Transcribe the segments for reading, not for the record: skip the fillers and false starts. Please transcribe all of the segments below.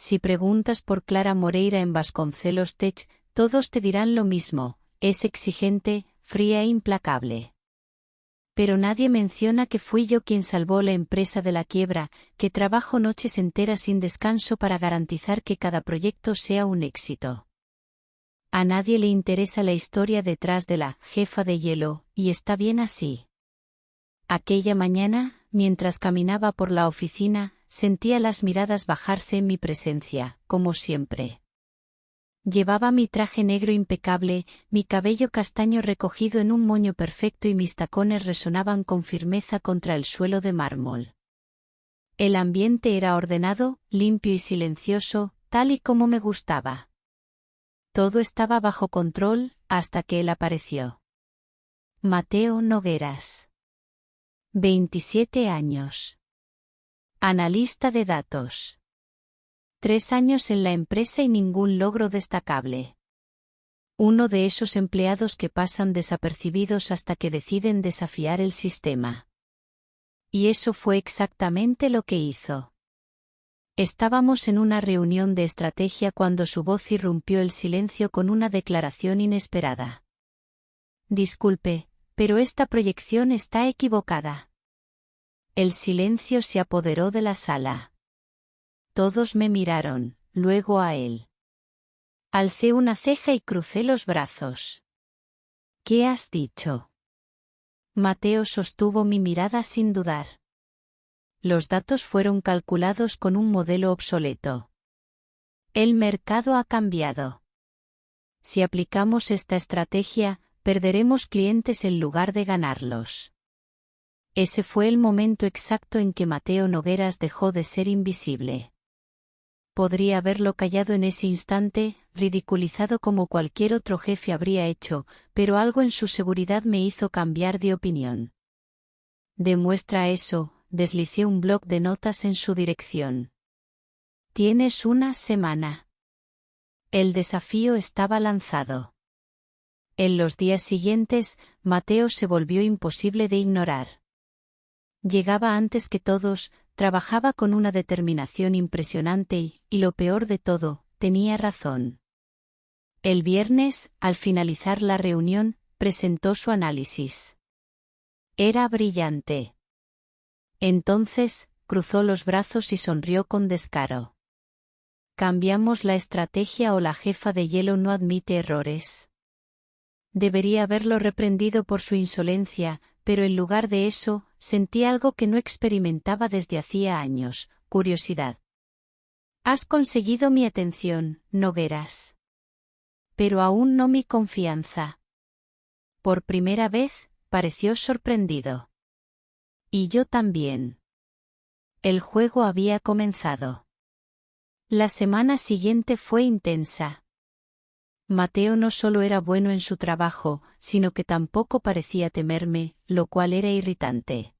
Si preguntas por Clara Moreira en Vasconcelos Tech, todos te dirán lo mismo, es exigente, fría e implacable. Pero nadie menciona que fui yo quien salvó la empresa de la quiebra, que trabajo noches enteras sin descanso para garantizar que cada proyecto sea un éxito. A nadie le interesa la historia detrás de la jefa de hielo, y está bien así. Aquella mañana, mientras caminaba por la oficina, sentía las miradas bajarse en mi presencia, como siempre. Llevaba mi traje negro impecable, mi cabello castaño recogido en un moño perfecto y mis tacones resonaban con firmeza contra el suelo de mármol. El ambiente era ordenado, limpio y silencioso, tal y como me gustaba. Todo estaba bajo control, hasta que él apareció. Mateo Nogueras. 27 años. Analista de datos. 3 años en la empresa y ningún logro destacable. Uno de esos empleados que pasan desapercibidos hasta que deciden desafiar el sistema. Y eso fue exactamente lo que hizo. Estábamos en una reunión de estrategia cuando su voz irrumpió el silencio con una declaración inesperada. Disculpe, pero esta proyección está equivocada. El silencio se apoderó de la sala. Todos me miraron, luego a él. Alcé una ceja y crucé los brazos. ¿Qué has dicho? Mateo sostuvo mi mirada sin dudar. Los datos fueron calculados con un modelo obsoleto. El mercado ha cambiado. Si aplicamos esta estrategia, perderemos clientes en lugar de ganarlos. Ese fue el momento exacto en que Mateo Nogueras dejó de ser invisible. Podría haberlo callado en ese instante, ridiculizado como cualquier otro jefe habría hecho, pero algo en su seguridad me hizo cambiar de opinión. Demuestra eso, deslicé un bloc de notas en su dirección. Tienes una semana. El desafío estaba lanzado. En los días siguientes, Mateo se volvió imposible de ignorar. Llegaba antes que todos, trabajaba con una determinación impresionante y lo peor de todo, tenía razón. El viernes, al finalizar la reunión, presentó su análisis. Era brillante. Entonces, cruzó los brazos y sonrió con descaro. ¿Cambiamos la estrategia o la jefa de hielo no admite errores? Debería haberlo reprendido por su insolencia, pero en lugar de eso, sentí algo que no experimentaba desde hacía años, curiosidad. Has conseguido mi atención, Nogueras. Pero aún no mi confianza. Por primera vez, pareció sorprendido. Y yo también. El juego había comenzado. La semana siguiente fue intensa. Mateo no solo era bueno en su trabajo, sino que tampoco parecía temerme, lo cual era irritante.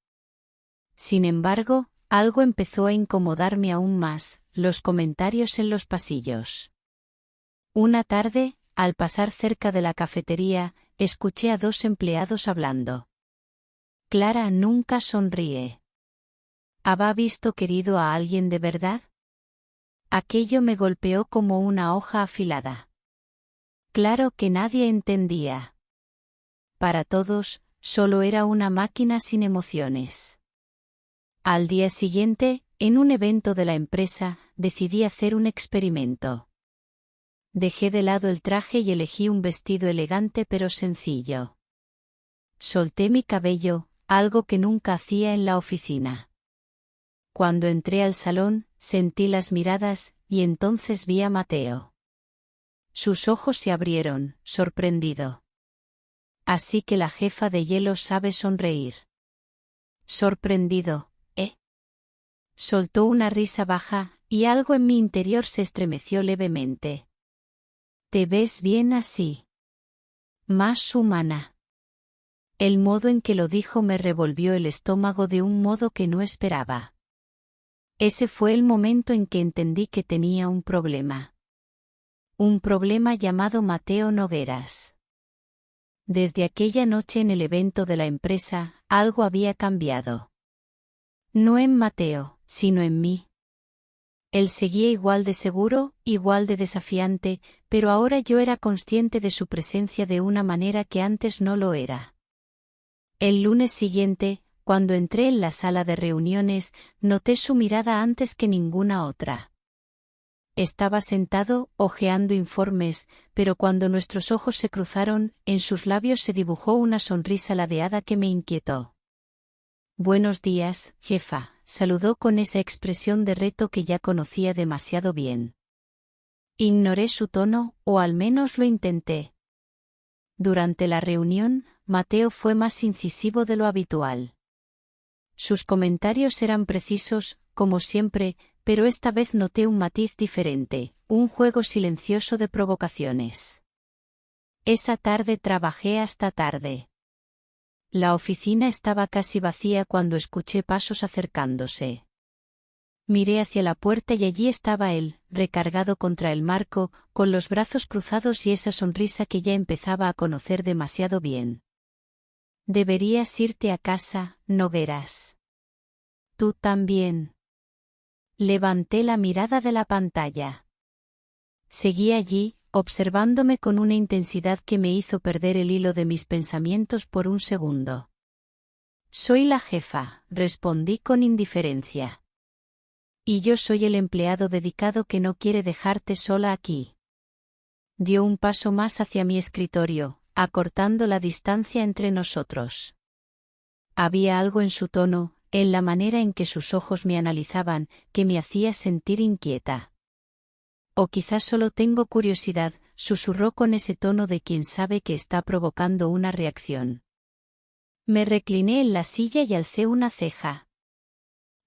Sin embargo, algo empezó a incomodarme aún más, los comentarios en los pasillos. Una tarde, al pasar cerca de la cafetería, escuché a 2 empleados hablando. Clara nunca sonríe. ¿Habá visto querido a alguien de verdad? Aquello me golpeó como una hoja afilada. Claro que nadie entendía. Para todos, solo era una máquina sin emociones. Al día siguiente, en un evento de la empresa, decidí hacer un experimento. Dejé de lado el traje y elegí un vestido elegante pero sencillo. Solté mi cabello, algo que nunca hacía en la oficina. Cuando entré al salón, sentí las miradas, y entonces vi a Mateo. Sus ojos se abrieron, sorprendido. Así que la jefa de hielo sabe sonreír. Sorprendido, ¿eh? Soltó una risa baja, y algo en mi interior se estremeció levemente. Te ves bien así. Más humana. El modo en que lo dijo me revolvió el estómago de un modo que no esperaba. Ese fue el momento en que entendí que tenía un problema. Un problema llamado Mateo Nogueras. Desde aquella noche en el evento de la empresa, algo había cambiado. No en Mateo, sino en mí. Él seguía igual de seguro, igual de desafiante, pero ahora yo era consciente de su presencia de una manera que antes no lo era. El lunes siguiente, cuando entré en la sala de reuniones, noté su mirada antes que ninguna otra. Estaba sentado, hojeando informes, pero cuando nuestros ojos se cruzaron, en sus labios se dibujó una sonrisa ladeada que me inquietó. «Buenos días, jefa», saludó con esa expresión de reto que ya conocía demasiado bien. Ignoré su tono, o al menos lo intenté. Durante la reunión, Mateo fue más incisivo de lo habitual. Sus comentarios eran precisos, como siempre, pero esta vez noté un matiz diferente, un juego silencioso de provocaciones. Esa tarde trabajé hasta tarde. La oficina estaba casi vacía cuando escuché pasos acercándose. Miré hacia la puerta y allí estaba él, recargado contra el marco, con los brazos cruzados y esa sonrisa que ya empezaba a conocer demasiado bien. «Deberías irte a casa, Nogueras. Tú también». Levanté la mirada de la pantalla. Seguí allí, observándome con una intensidad que me hizo perder el hilo de mis pensamientos por un segundo. «Soy la jefa», respondí con indiferencia. «Y yo soy el empleado dedicado que no quiere dejarte sola aquí». Dio un paso más hacia mi escritorio, acortando la distancia entre nosotros. Había algo en su tono, en la manera en que sus ojos me analizaban, que me hacía sentir inquieta. «O quizás solo tengo curiosidad», susurró con ese tono de quien sabe que está provocando una reacción. Me recliné en la silla y alcé una ceja.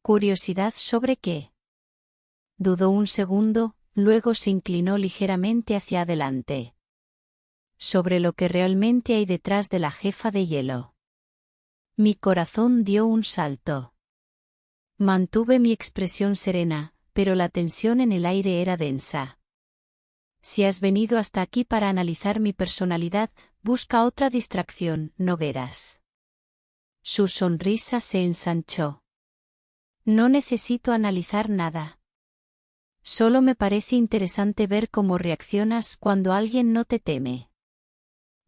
«¿Curiosidad sobre qué?». Dudó un segundo, luego se inclinó ligeramente hacia adelante. «Sobre lo que realmente hay detrás de la jefa de hielo». Mi corazón dio un salto. Mantuve mi expresión serena, pero la tensión en el aire era densa. «Si has venido hasta aquí para analizar mi personalidad, busca otra distracción, Nogueras». Su sonrisa se ensanchó. «No necesito analizar nada. Solo me parece interesante ver cómo reaccionas cuando alguien no te teme».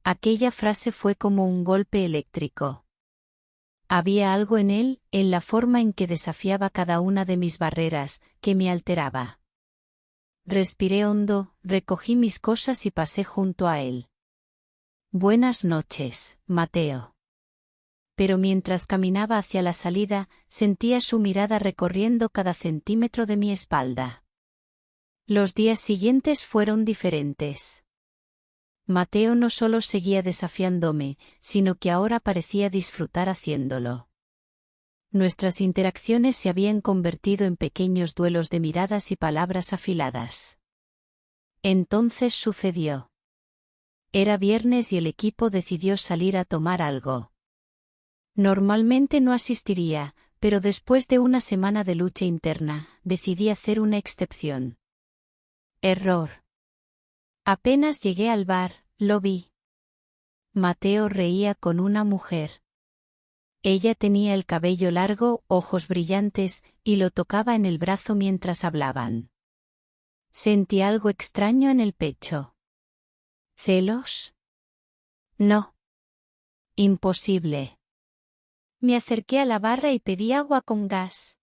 Aquella frase fue como un golpe eléctrico. Había algo en él, en la forma en que desafiaba cada una de mis barreras, que me alteraba. Respiré hondo, recogí mis cosas y pasé junto a él. «Buenas noches, Mateo». Pero mientras caminaba hacia la salida, sentía su mirada recorriendo cada centímetro de mi espalda. Los días siguientes fueron diferentes. Mateo no solo seguía desafiándome, sino que ahora parecía disfrutar haciéndolo. Nuestras interacciones se habían convertido en pequeños duelos de miradas y palabras afiladas. Entonces sucedió. Era viernes y el equipo decidió salir a tomar algo. Normalmente no asistiría, pero después de una semana de lucha interna, decidí hacer una excepción. Error. Apenas llegué al bar, lo vi. Mateo reía con una mujer. Ella tenía el cabello largo, ojos brillantes, y lo tocaba en el brazo mientras hablaban. Sentí algo extraño en el pecho. ¿Celos? No. Imposible. Me acerqué a la barra y pedí agua con gas.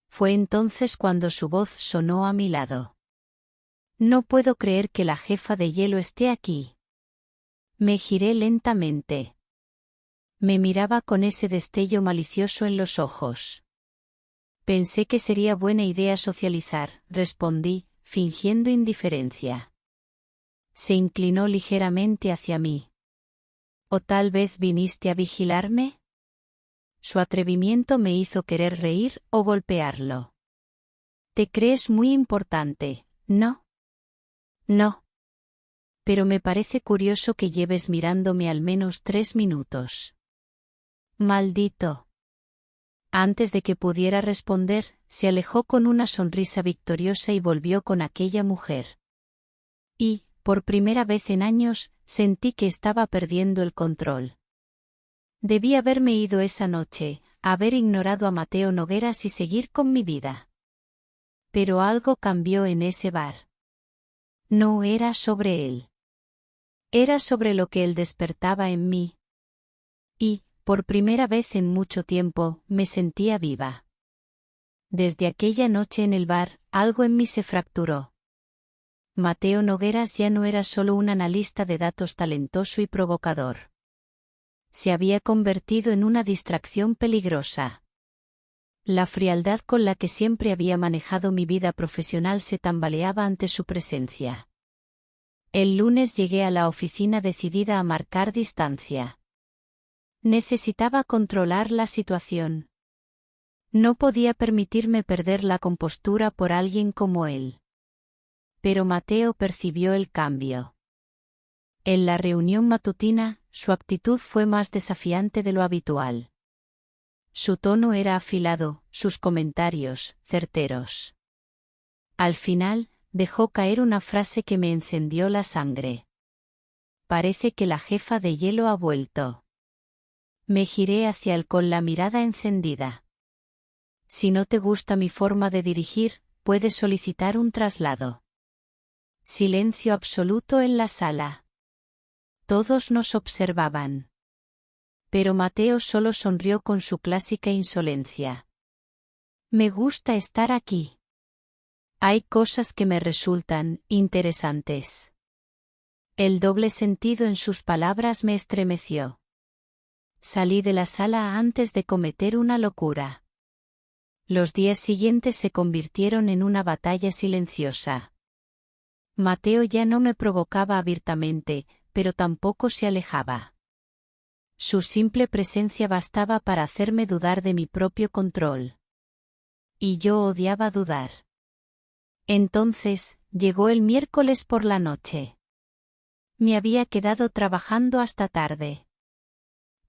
Fue entonces cuando su voz sonó a mi lado. «No puedo creer que la jefa de hielo esté aquí». Me giré lentamente. Me miraba con ese destello malicioso en los ojos. «Pensé que sería buena idea socializar», respondí, fingiendo indiferencia. Se inclinó ligeramente hacia mí. «¿O tal vez viniste a vigilarme?». Su atrevimiento me hizo querer reír o golpearlo. «Te crees muy importante, ¿no?». «No. Pero me parece curioso que lleves mirándome al menos 3 minutos». «Maldito». Antes de que pudiera responder, se alejó con una sonrisa victoriosa y volvió con aquella mujer. Y, por primera vez en años, sentí que estaba perdiendo el control. Debí haberme ido esa noche, haber ignorado a Mateo Nogueras y seguir con mi vida. Pero algo cambió en ese bar. No era sobre él. Era sobre lo que él despertaba en mí. Y, por primera vez en mucho tiempo, me sentía viva. Desde aquella noche en el bar, algo en mí se fracturó. Mateo Nogueras ya no era solo un analista de datos talentoso y provocador. Se había convertido en una distracción peligrosa. La frialdad con la que siempre había manejado mi vida profesional se tambaleaba ante su presencia. El lunes llegué a la oficina decidida a marcar distancia. Necesitaba controlar la situación. No podía permitirme perder la compostura por alguien como él. Pero Mateo percibió el cambio. En la reunión matutina, su actitud fue más desafiante de lo habitual. Su tono era afilado, sus comentarios, certeros. Al final, dejó caer una frase que me encendió la sangre. Parece que la jefa de hielo ha vuelto. Me giré hacia él con la mirada encendida. Si no te gusta mi forma de dirigir, puedes solicitar un traslado. Silencio absoluto en la sala. Todos nos observaban. Pero Mateo solo sonrió con su clásica insolencia. Me gusta estar aquí. Hay cosas que me resultan interesantes. El doble sentido en sus palabras me estremeció. Salí de la sala antes de cometer una locura. Los días siguientes se convirtieron en una batalla silenciosa. Mateo ya no me provocaba abiertamente, pero tampoco se alejaba. Su simple presencia bastaba para hacerme dudar de mi propio control. Y yo odiaba dudar. Entonces, llegó el miércoles por la noche. Me había quedado trabajando hasta tarde.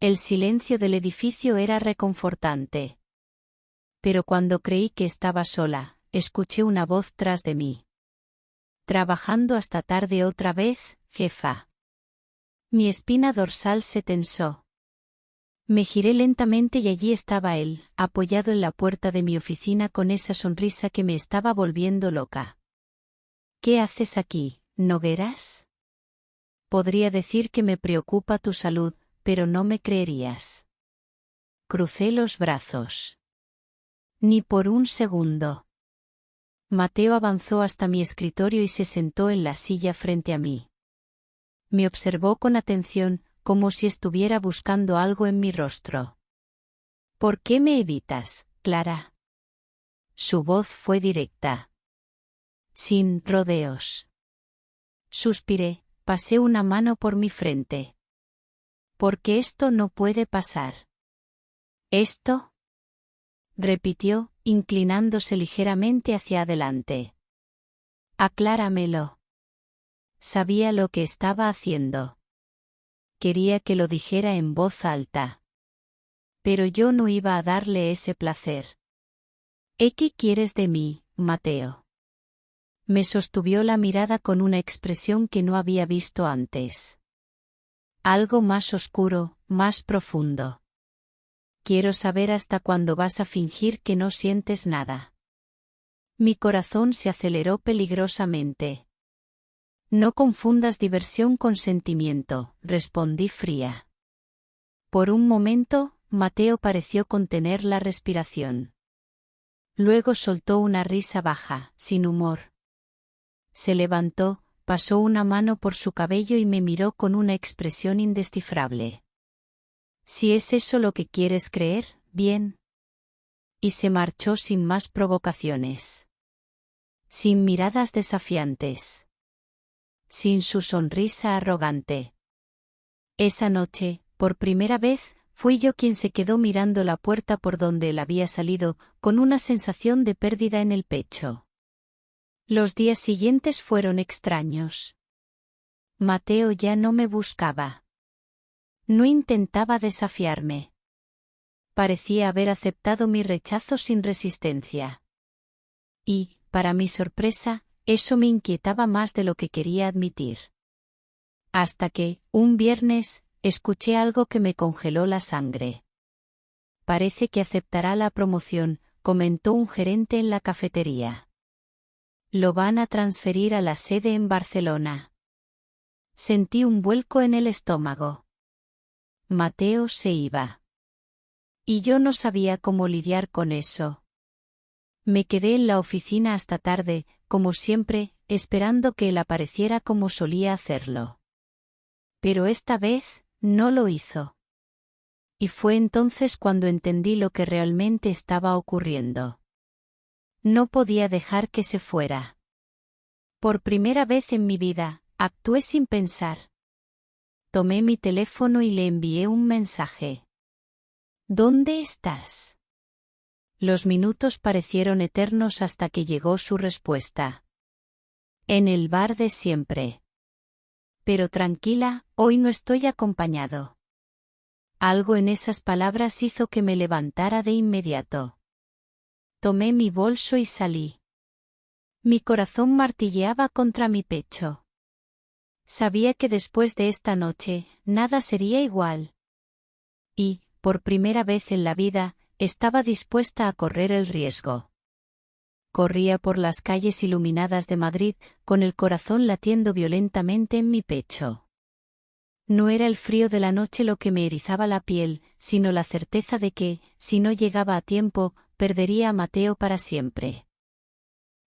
El silencio del edificio era reconfortante. Pero cuando creí que estaba sola, escuché una voz tras de mí. ¿Trabajando hasta tarde otra vez, jefa? Mi espina dorsal se tensó. Me giré lentamente y allí estaba él, apoyado en la puerta de mi oficina con esa sonrisa que me estaba volviendo loca. ¿Qué haces aquí, Nogueras? Podría decir que me preocupa tu salud, pero no me creerías. Crucé los brazos. Ni por un segundo. Mateo avanzó hasta mi escritorio y se sentó en la silla frente a mí. Me observó con atención, como si estuviera buscando algo en mi rostro. ¿Por qué me evitas, Clara? Su voz fue directa. Sin rodeos. Suspiré, pasé una mano por mi frente. Porque esto no puede pasar. ¿Esto? Repitió, inclinándose ligeramente hacia adelante. Acláramelo. Sabía lo que estaba haciendo. Quería que lo dijera en voz alta. Pero yo no iba a darle ese placer. ¿Qué quieres de mí, Mateo? Me sostuvo la mirada con una expresión que no había visto antes. Algo más oscuro, más profundo. Quiero saber hasta cuándo vas a fingir que no sientes nada. Mi corazón se aceleró peligrosamente. No confundas diversión con sentimiento, respondí fría. Por un momento, Mateo pareció contener la respiración. Luego soltó una risa baja, sin humor. Se levantó, pasó una mano por su cabello y me miró con una expresión indescifrable. Si es eso lo que quieres creer, bien. Y se marchó sin más provocaciones. Sin miradas desafiantes. Sin su sonrisa arrogante. Esa noche, por primera vez, fui yo quien se quedó mirando la puerta por donde él había salido, con una sensación de pérdida en el pecho. Los días siguientes fueron extraños. Mateo ya no me buscaba. No intentaba desafiarme. Parecía haber aceptado mi rechazo sin resistencia. Y, para mi sorpresa, eso me inquietaba más de lo que quería admitir. Hasta que, un viernes, escuché algo que me congeló la sangre. Parece que aceptará la promoción, comentó un gerente en la cafetería. Lo van a transferir a la sede en Barcelona. Sentí un vuelco en el estómago. Mateo se iba. Y yo no sabía cómo lidiar con eso. Me quedé en la oficina hasta tarde, como siempre, esperando que él apareciera como solía hacerlo. Pero esta vez, no lo hizo. Y fue entonces cuando entendí lo que realmente estaba ocurriendo. No podía dejar que se fuera. Por primera vez en mi vida, actué sin pensar. Tomé mi teléfono y le envié un mensaje. ¿Dónde estás? Los minutos parecieron eternos hasta que llegó su respuesta. En el bar de siempre. Pero tranquila, hoy no estoy acompañado. Algo en esas palabras hizo que me levantara de inmediato. Tomé mi bolso y salí. Mi corazón martilleaba contra mi pecho. Sabía que después de esta noche, nada sería igual. Y, por primera vez en la vida, estaba dispuesta a correr el riesgo. Corría por las calles iluminadas de Madrid, con el corazón latiendo violentamente en mi pecho. No era el frío de la noche lo que me erizaba la piel, sino la certeza de que, si no llegaba a tiempo, perdería a Mateo para siempre.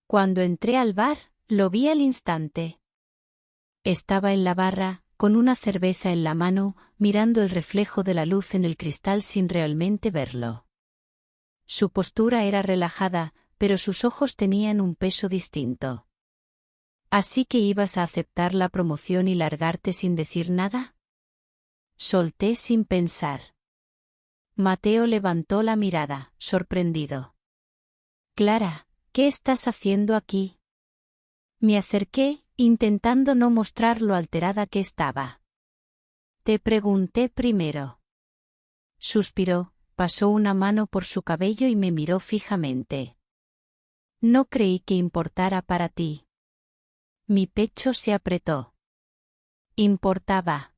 Cuando entré al bar, lo vi al instante. Estaba en la barra, con una cerveza en la mano, mirando el reflejo de la luz en el cristal sin realmente verlo. Su postura era relajada, pero sus ojos tenían un peso distinto. ¿Así que ibas a aceptar la promoción y largarte sin decir nada? Solté sin pensar. Mateo levantó la mirada, sorprendido. Clara, ¿qué estás haciendo aquí? Me acerqué, intentando no mostrar lo alterada que estaba. Te pregunté primero. Suspiró, pasó una mano por su cabello y me miró fijamente. No creí que importara para ti. Mi pecho se apretó. Importaba.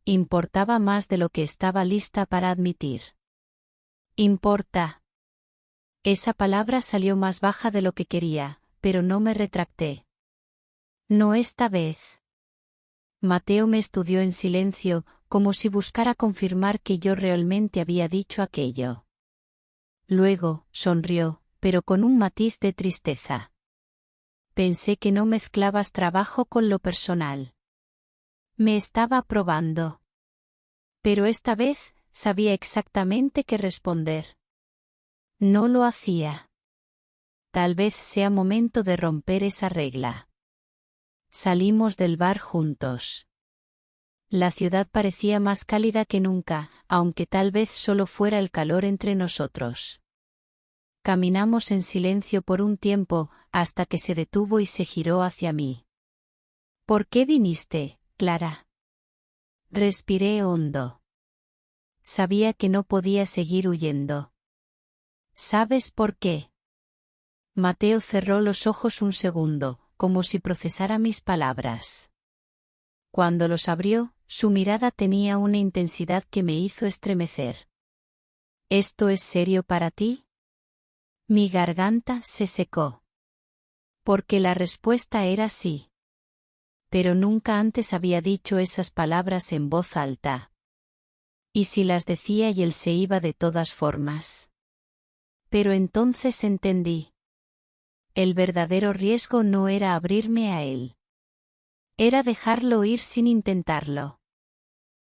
Importaba más de lo que estaba lista para admitir. Importa. Esa palabra salió más baja de lo que quería, pero no me retracté. No esta vez. Mateo me estudió en silencio, como si buscara confirmar que yo realmente había dicho aquello. Luego, sonrió, pero con un matiz de tristeza. Pensé que no mezclabas trabajo con lo personal. Me estaba probando. Pero esta vez, sabía exactamente qué responder. No lo hacía. Tal vez sea momento de romper esa regla. Salimos del bar juntos. La ciudad parecía más cálida que nunca, aunque tal vez solo fuera el calor entre nosotros. Caminamos en silencio por un tiempo, hasta que se detuvo y se giró hacia mí. ¿Por qué viniste, Clara? Respiré hondo. Sabía que no podía seguir huyendo. ¿Sabes por qué? Mateo cerró los ojos un segundo, como si procesara mis palabras. Cuando los abrió, su mirada tenía una intensidad que me hizo estremecer. ¿Esto es serio para ti? Mi garganta se secó. Porque la respuesta era sí. Pero nunca antes había dicho esas palabras en voz alta. ¿Y si las decía y él se iba de todas formas? Pero entonces entendí. El verdadero riesgo no era abrirme a él. Era dejarlo ir sin intentarlo.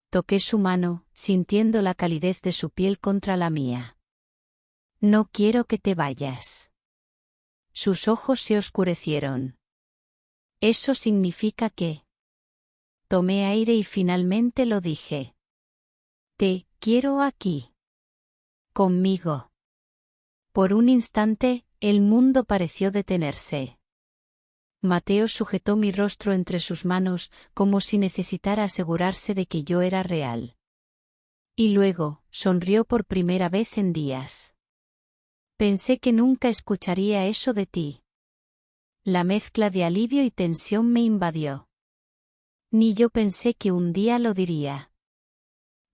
Toqué su mano, sintiendo la calidez de su piel contra la mía. No quiero que te vayas. Sus ojos se oscurecieron. Eso significa que... Tomé aire y finalmente lo dije. Te quiero aquí. Conmigo. Por un instante, el mundo pareció detenerse. Mateo sujetó mi rostro entre sus manos, como si necesitara asegurarse de que yo era real. Y luego, sonrió por primera vez en días. Pensé que nunca escucharía eso de ti. La mezcla de alivio y tensión me invadió. Ni yo pensé que un día lo diría.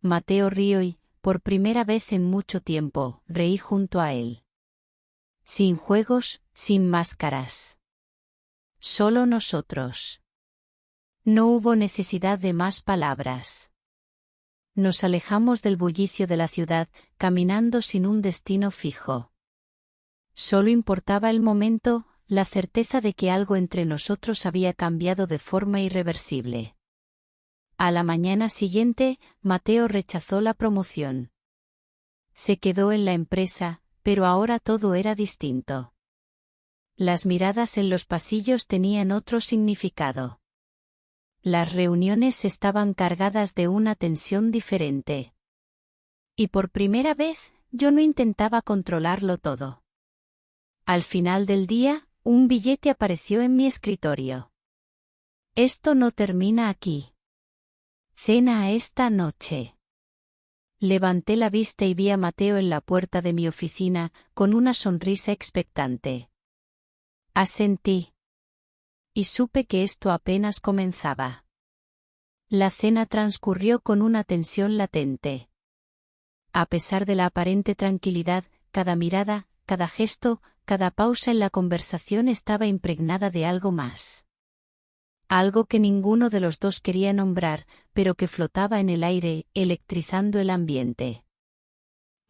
Mateo rió y, por primera vez en mucho tiempo, reí junto a él. Sin juegos, sin máscaras. Solo nosotros. No hubo necesidad de más palabras. Nos alejamos del bullicio de la ciudad, caminando sin un destino fijo. Solo importaba el momento, la certeza de que algo entre nosotros había cambiado de forma irreversible. A la mañana siguiente, Mateo rechazó la promoción. Se quedó en la empresa, pero ahora todo era distinto. Las miradas en los pasillos tenían otro significado. Las reuniones estaban cargadas de una tensión diferente. Y por primera vez, yo no intentaba controlarlo todo. Al final del día, un billete apareció en mi escritorio. Esto no termina aquí. Cena esta noche. Levanté la vista y vi a Mateo en la puerta de mi oficina, con una sonrisa expectante. Asentí. Y supe que esto apenas comenzaba. La cena transcurrió con una tensión latente. A pesar de la aparente tranquilidad, cada mirada, cada gesto, cada pausa en la conversación estaba impregnada de algo más. Algo que ninguno de los dos quería nombrar, pero que flotaba en el aire, electrizando el ambiente.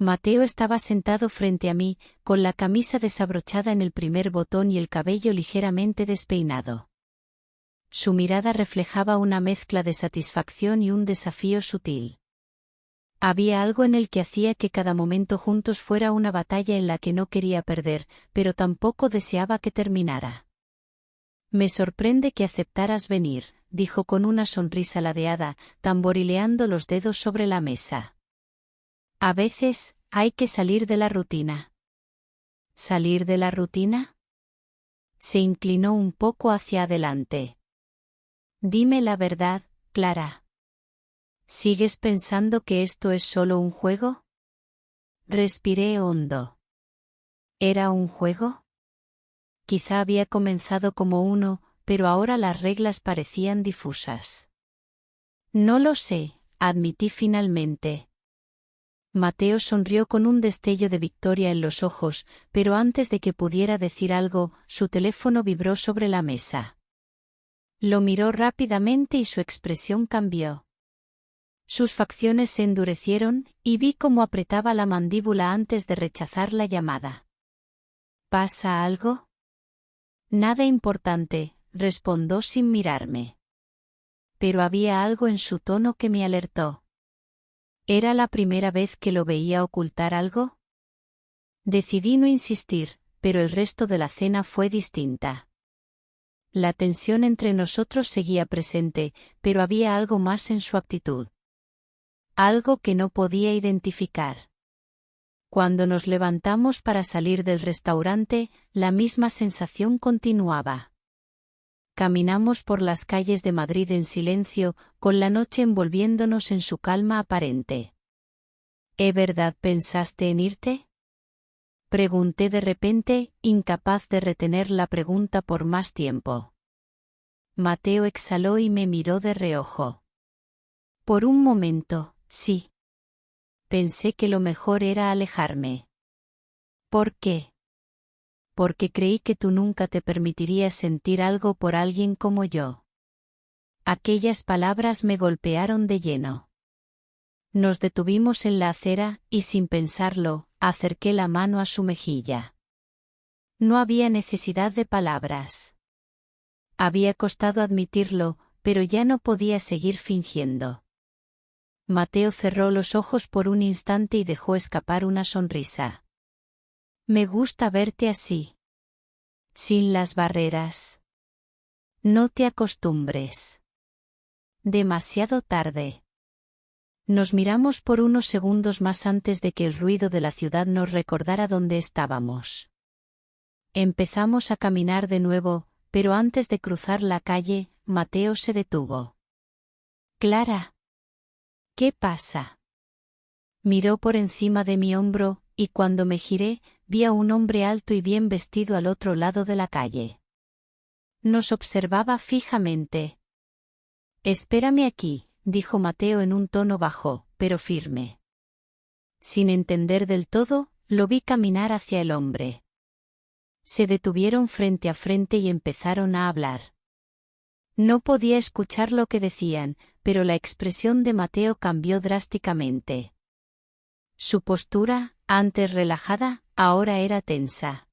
Mateo estaba sentado frente a mí, con la camisa desabrochada en el primer botón y el cabello ligeramente despeinado. Su mirada reflejaba una mezcla de satisfacción y un desafío sutil. Había algo en el que hacía que cada momento juntos fuera una batalla en la que no quería perder, pero tampoco deseaba que terminara. Me sorprende que aceptaras venir, dijo con una sonrisa ladeada, tamborileando los dedos sobre la mesa. A veces, hay que salir de la rutina. ¿Salir de la rutina? Se inclinó un poco hacia adelante. Dime la verdad, Clara. ¿Sigues pensando que esto es solo un juego? Respiré hondo. ¿Era un juego? Quizá había comenzado como uno, pero ahora las reglas parecían difusas. No lo sé, admití finalmente. Mateo sonrió con un destello de victoria en los ojos, pero antes de que pudiera decir algo, su teléfono vibró sobre la mesa. Lo miró rápidamente y su expresión cambió. Sus facciones se endurecieron, y vi cómo apretaba la mandíbula antes de rechazar la llamada. ¿Pasa algo? Nada importante, respondió sin mirarme. Pero había algo en su tono que me alertó. ¿Era la primera vez que lo veía ocultar algo? Decidí no insistir, pero el resto de la cena fue distinta. La tensión entre nosotros seguía presente, pero había algo más en su actitud. Algo que no podía identificar. Cuando nos levantamos para salir del restaurante, la misma sensación continuaba. Caminamos por las calles de Madrid en silencio, con la noche envolviéndonos en su calma aparente. ¿Es verdad pensaste en irte? Pregunté de repente, incapaz de retener la pregunta por más tiempo. Mateo exhaló y me miró de reojo. Por un momento, sí. Pensé que lo mejor era alejarme. ¿Por qué? Porque creí que tú nunca te permitirías sentir algo por alguien como yo. Aquellas palabras me golpearon de lleno. Nos detuvimos en la acera, y sin pensarlo, acerqué la mano a su mejilla. No había necesidad de palabras. Había costado admitirlo, pero ya no podía seguir fingiendo. Mateo cerró los ojos por un instante y dejó escapar una sonrisa. Me gusta verte así. Sin las barreras. No te acostumbres. Demasiado tarde. Nos miramos por unos segundos más antes de que el ruido de la ciudad nos recordara dónde estábamos. Empezamos a caminar de nuevo, pero antes de cruzar la calle, Mateo se detuvo. Clara. ¿Qué pasa? Miró por encima de mi hombro, y cuando me giré, vi a un hombre alto y bien vestido al otro lado de la calle. Nos observaba fijamente. Espérame aquí, dijo Mateo en un tono bajo, pero firme. Sin entender del todo, lo vi caminar hacia el hombre. Se detuvieron frente a frente y empezaron a hablar. No podía escuchar lo que decían, pero la expresión de Mateo cambió drásticamente. Su postura, antes relajada, ahora era tensa.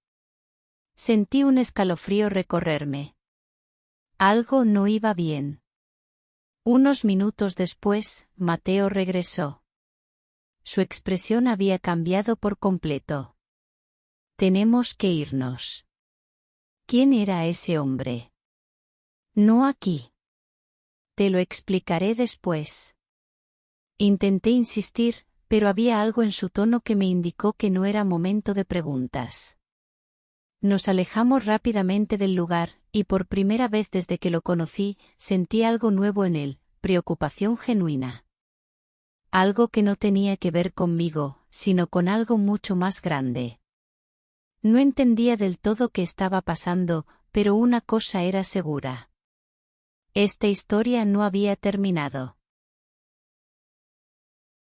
Sentí un escalofrío recorrerme. Algo no iba bien. Unos minutos después, Mateo regresó. Su expresión había cambiado por completo. Tenemos que irnos. ¿Quién era ese hombre? No aquí. Te lo explicaré después. Intenté insistir, pero había algo en su tono que me indicó que no era momento de preguntas. Nos alejamos rápidamente del lugar, y por primera vez desde que lo conocí, sentí algo nuevo en él, preocupación genuina. Algo que no tenía que ver conmigo, sino con algo mucho más grande. No entendía del todo qué estaba pasando, pero una cosa era segura. Esta historia no había terminado.